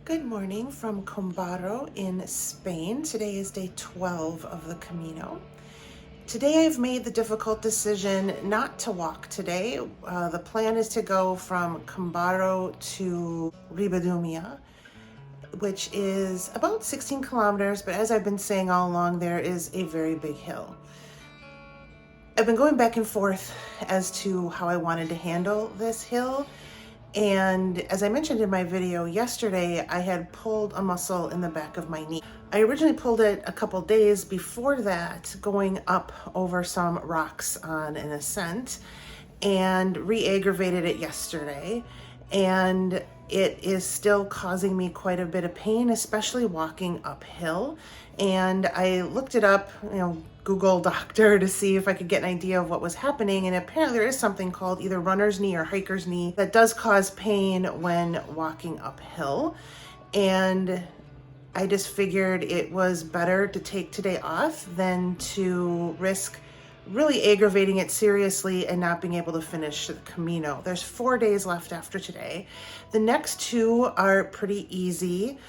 Good morning from Combarro in Spain. Today is day 12 of the Camino. Today I've made the difficult decision not to walk today. The plan is to go from Combarro to Ribadumia, which is about 16 kilometers, but as I've been saying all along, there is a very big hill. I've been going back and forth as to how I wanted to handle this hill. And as I mentioned in my video yesterday, I had pulled a muscle in the back of my knee. I originally pulled it a couple days before that, going up over some rocks on an ascent, and re-aggravated it yesterday. And it is still causing me quite a bit of pain, especially walking uphill. And I looked it up, Google doctor, to see if I could get an idea of what was happening. And apparently there is something called either runner's knee or hiker's knee that does cause pain when walking uphill. And I just figured it was better to take today off than to risk really aggravating it seriously and not being able to finish the Camino. There's 4 days left after today. The next two are pretty easy.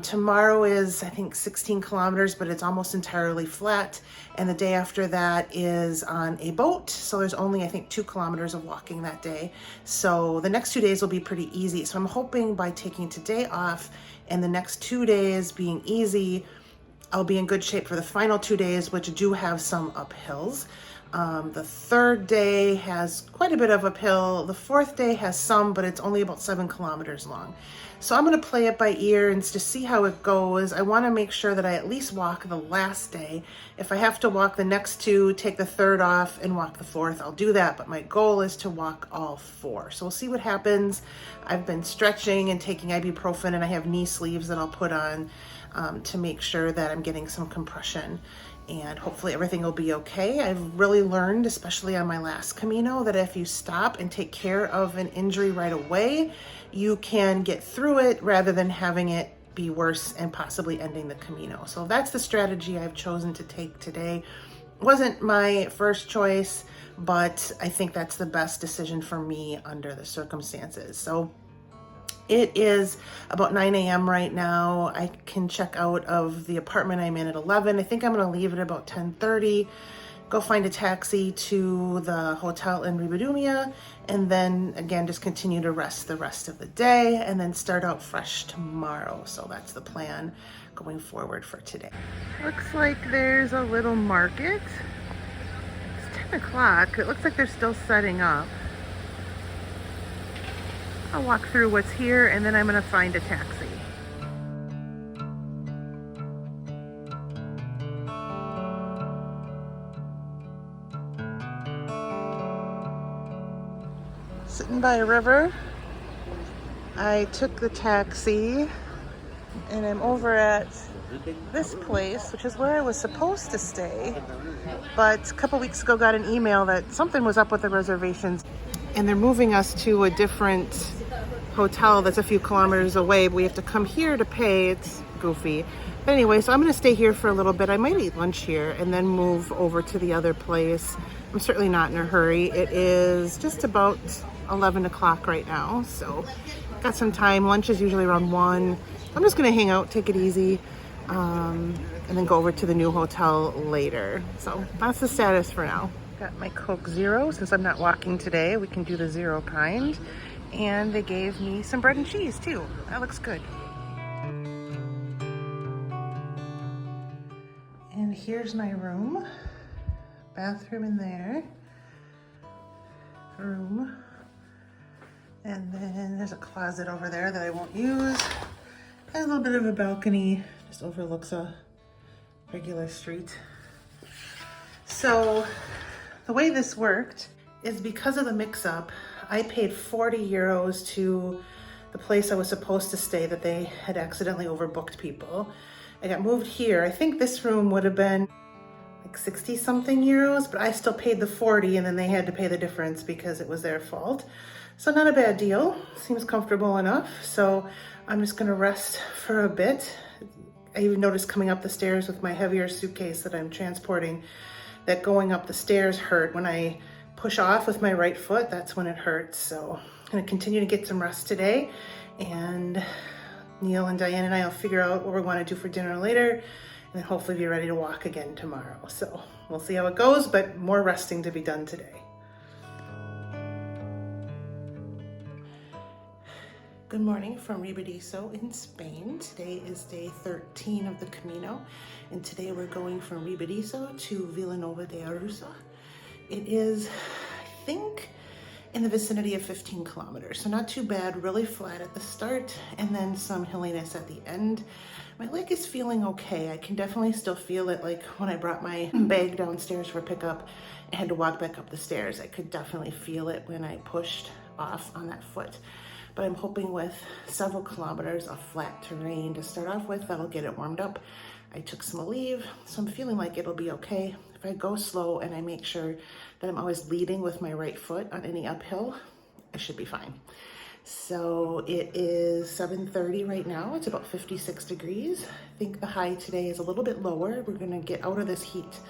Tomorrow is, I think, 16 kilometers, but it's almost entirely flat. And the day after that is on a boat. So there's only, I think, 2 kilometers of walking that day. So the next 2 days will be pretty easy. So I'm hoping by taking today off and the next 2 days being easy, I'll be in good shape for the final 2 days, which do have some uphills. The third day has quite a bit of uphill. The fourth day has some, but it's only about 7 kilometers long. So I'm going to play it by ear and to see how it goes. I want to make sure that I at least walk the last day. If I have to walk the next 2, take the third off and walk the fourth, I'll do that. But my goal is to walk all 4. So we'll see what happens. I've been stretching and taking ibuprofen, and I have knee sleeves that I'll put on to make sure that I'm getting some compression. And hopefully everything will be okay. I've really learned, especially on my last Camino, that if you stop and take care of an injury right away, you can get through it rather than having it be worse and possibly ending the Camino. So that's the strategy I've chosen to take today. It wasn't my first choice, but I think that's the best decision for me under the circumstances. So it is about 9 a.m. right now. I can check out of the apartment I'm in at 11. I think I'm going to leave at about 10:30, go find a taxi to the hotel in Ribadumia, and then again just continue to rest the rest of the day and then start out fresh tomorrow. So that's the plan going forward for today. Looks like there's a little market. It's 10 o'clock. It looks like they're still setting up. I'll walk through what's here and then I'm going to find a taxi. Sitting by a river. I took the taxi and I'm over at this place, which is where I was supposed to stay. But a couple weeks ago got an email that something was up with the reservations and they're moving us to a different hotel that's a few kilometers away, but we have to come here to pay. It's goofy. But anyway, so I'm going to stay here for a little bit. I might eat lunch here and then move over to the other place. I'm certainly not in a hurry. It is just about 11 o'clock right now, so got some time. Lunch is usually around 1. I'm just going to hang out, take it easy, and then go over to the new hotel later. So that's the status for now. Got my Coke Zero. Since I'm not walking today, we can do the zero kind. And they gave me some bread and cheese too. That looks good. And here's my room. Bathroom in there. Room. And then there's a closet over there that I won't use. And a little bit of a balcony. Just overlooks a regular street. So the way this worked is because of the mix-up, I paid 40 euros to the place I was supposed to stay that they had accidentally overbooked people. I got moved here. I think this room would have been like 60 something euros, but I still paid the 40 and then they had to pay the difference because it was their fault. So not a bad deal. Seems comfortable enough. So I'm just gonna rest for a bit. I even noticed coming up the stairs with my heavier suitcase that I'm transporting that going up the stairs hurt. When I push off with my right foot, that's when it hurts. So I'm gonna continue to get some rest today and Neil and Diane and I will figure out what we want to do for dinner later, and then hopefully be ready to walk again tomorrow. So we'll see how it goes, but more resting to be done today. Good morning from Ribadizo in Spain. Today is day 13 of the Camino, and today we're going from Ribadizo to Vilanova de Arousa. It is, I think, in the vicinity of 15 kilometers, so not too bad, really flat at the start, and then some hilliness at the end. My leg is feeling okay. I can definitely still feel it, like when I brought my bag downstairs for pickup and had to walk back up the stairs. I could definitely feel it when I pushed off on that foot. But I'm hoping with several kilometers of flat terrain to start off with, that'll get it warmed up. I took some leave, so I'm feeling like it'll be okay. If I go slow and I make sure that I'm always leading with my right foot on any uphill, I should be fine. So it is 7:30 right now. It's about 56 degrees. I think the high today is a little bit lower. We're gonna get out of this heat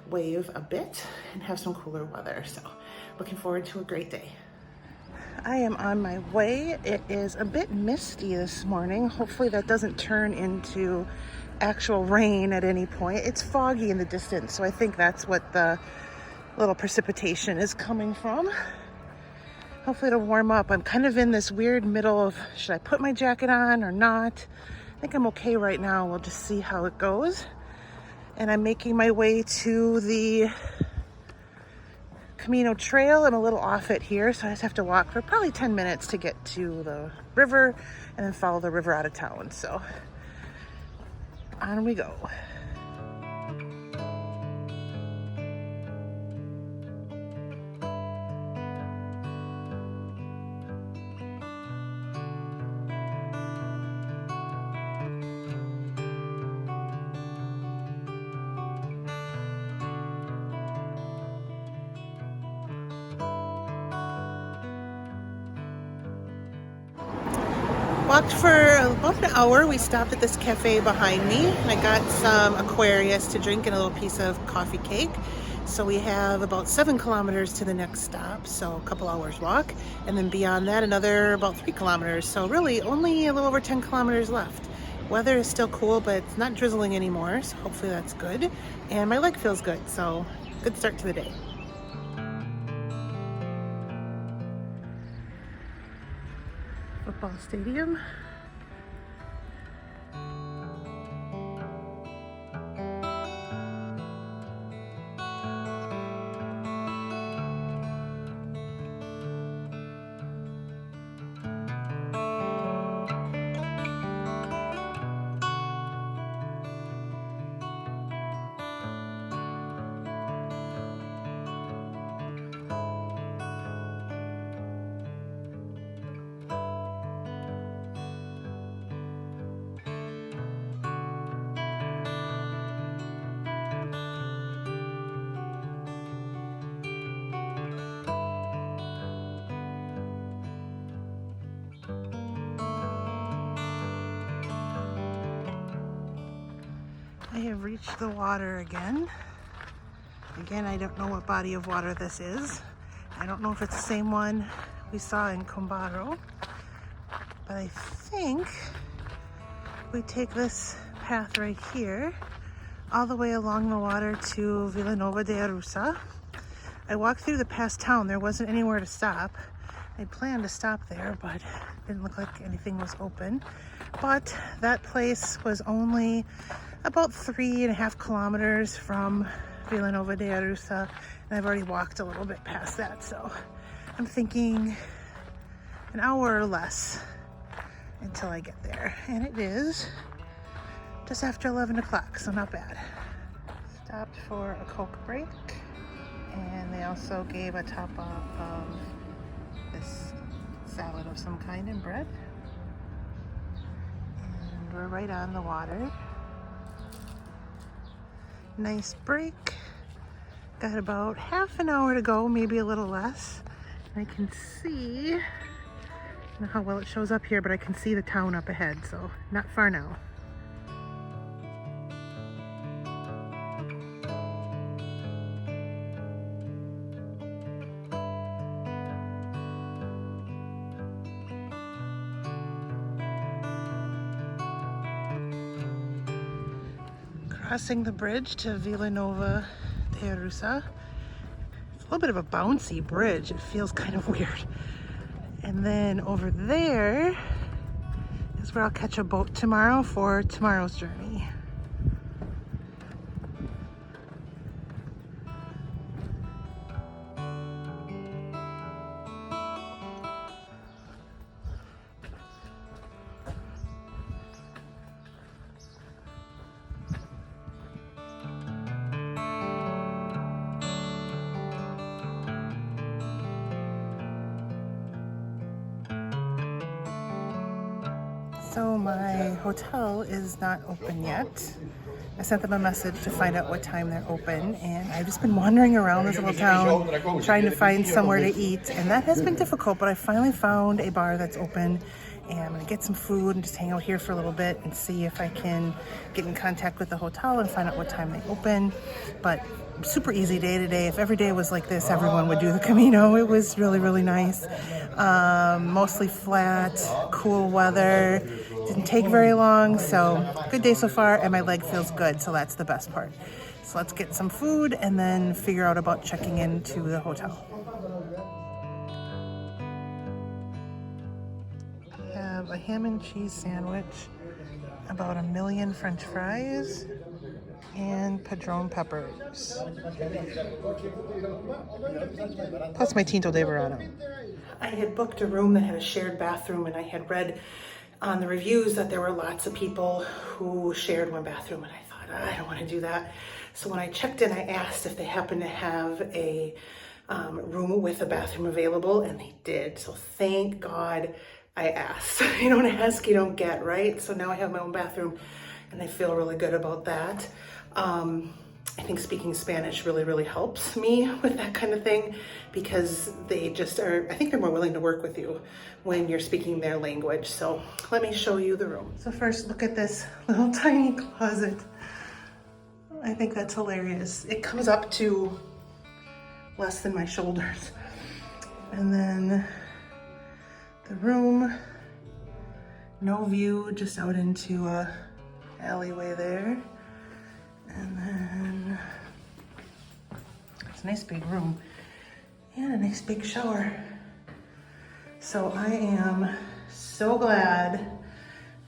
wave a bit and have some cooler weather. So looking forward to a great day. I am on my way. It is a bit misty this morning. Hopefully that doesn't turn into actual rain at any point. It's foggy in the distance, so I think that's what the little precipitation is coming from. Hopefully it'll warm up. I'm kind of in this weird middle of, should I put my jacket on or not? I think I'm okay right now. We'll just see how it goes. And I'm making my way to the Camino trail. I'm a little off it here, so I just have to walk for probably 10 minutes to get to the river and then follow the river out of town. So on we go. Walked for about an hour. We stopped at this cafe behind me, and I got some Aquarius to drink and a little piece of coffee cake. So we have about 7 kilometers to the next stop, so a couple hours walk, and then beyond that another about 3 kilometers. So really only a little over 10 kilometers left. Weather is still cool, but it's not drizzling anymore, so hopefully that's good. And my leg feels good, so good start to the day. Football stadium. I have reached the water again. Again, I don't know what body of water this is. I don't know if it's the same one we saw in Combarro, but I think we take this path right here all the way along the water to Vilanova de Arousa. I walked through the past town. There wasn't anywhere to stop. I planned to stop there, but it didn't look like anything was open. But that place was only about 3.5 kilometers from Vilanova de Arousa, and I've already walked a little bit past that, so I'm thinking an hour or less until I get there. And it is just after 11 o'clock, so not bad. Stopped for a Coke break, and they also gave a top-up of this salad of some kind and bread. And we're right on the water. Nice break. Got about half an hour to go, maybe a little less. I can see, I don't know how well it shows up here, but I can see the town up ahead, so not far now. Crossing the bridge to Vilanova de Arousa. It's a little bit of a bouncy bridge. It feels kind of weird. And then over there is where I'll catch a boat tomorrow for tomorrow's journey. So my hotel is not open yet. I sent them a message to find out what time they're open, and I've just been wandering around this little town trying to find somewhere to eat, and that has been difficult, but I finally found a bar that's open, and I'm gonna get some food and just hang out here for a little bit and see if I can get in contact with the hotel and find out what time they open. But super easy day today. If every day was like this, everyone would do the Camino. It was really, really nice. Mostly flat, cool weather. Didn't take very long, so good day so far, and my leg feels good, so that's the best part. So let's get some food and then figure out about checking into the hotel. I have a ham and cheese sandwich, about a million French fries, and padron peppers. Plus my Tinto de Verano. I had booked a room that had a shared bathroom, and I had read on the reviews that there were lots of people who shared one bathroom, and I thought, I don't want to do that. So when I checked in, I asked if they happened to have a room with a bathroom available, and they did. So thank God I asked. You don't ask, you don't get, right? So now I have my own bathroom, and I feel really good about that. I think speaking Spanish really, really helps me with that kind of thing, because they just are, I think they're more willing to work with you when you're speaking their language. So let me show you the room. So first, look at this little tiny closet. I think that's hilarious. It comes up to less than my shoulders. And then the room, no view, just out into a alleyway there. And then it's a nice big room and a nice big shower. So I am so glad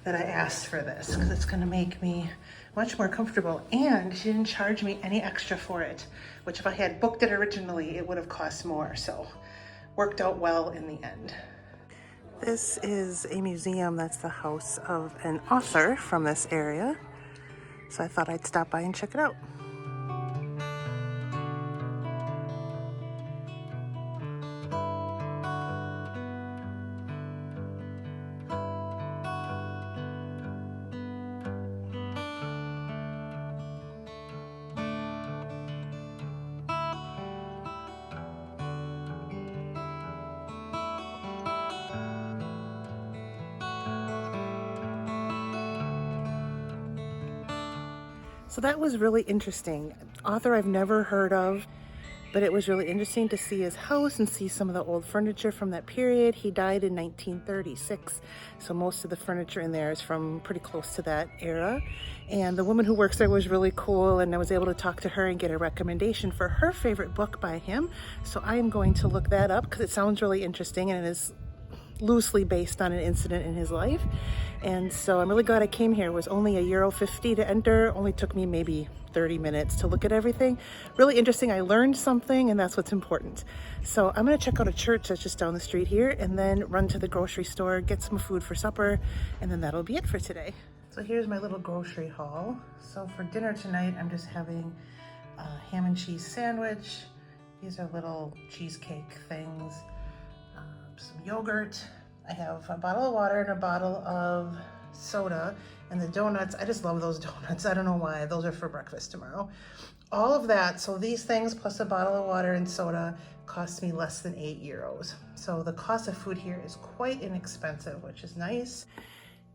that I asked for this, because it's gonna make me much more comfortable. And she didn't charge me any extra for it, which if I had booked it originally, it would have cost more. So worked out well in the end. This is a museum that's the house of an author from this area. So I thought I'd stop by and check it out. So that was really interesting. Author I've never heard of, but it was really interesting to see his house and see some of the old furniture from that period. He died in 1936, so most of the furniture in there is from pretty close to that era. And the woman who works there was really cool, and I was able to talk to her and get a recommendation for her favorite book by him. So I am going to look that up, because it sounds really interesting, and it is loosely based on an incident in his life. And so I'm really glad I came here. It was only €1.50 to enter. Only took me maybe 30 minutes to look at everything. Really interesting. I learned something, and that's what's important. So I'm gonna check out a church that's just down the street here, and then run to the grocery store, get some food for supper, and then that'll be it for today. So here's my little grocery haul. So for dinner tonight, I'm just having a ham and cheese sandwich. These are little cheesecake things. Some yogurt. I have a bottle of water and a bottle of soda, and the donuts. I just love those donuts. I don't know why. Those are for breakfast tomorrow. All of that, so these things plus a bottle of water and soda cost me less than €8. So the cost of food here is quite inexpensive, which is nice.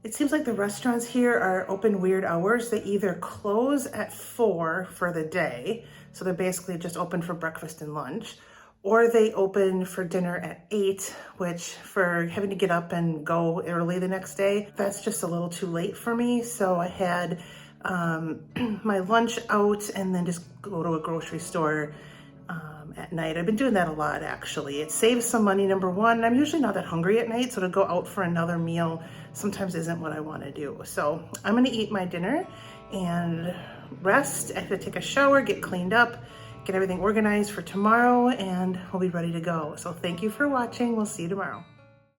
It seems like the restaurants here are open weird hours. They either close at 4 for the day, so they're basically just open for breakfast and lunch, or they open for dinner at 8, which for having to get up and go early the next day, that's just a little too late for me. So I had my lunch out and then just go to a grocery store at night. I've been doing that a lot, actually. It saves some money, number one. I'm usually not that hungry at night, so to go out for another meal sometimes isn't what I want to do. So I'm going to eat my dinner and rest. I have to take a shower, get cleaned up, get everything organized for tomorrow, and we'll be ready to go. So thank you for watching. We'll see you tomorrow.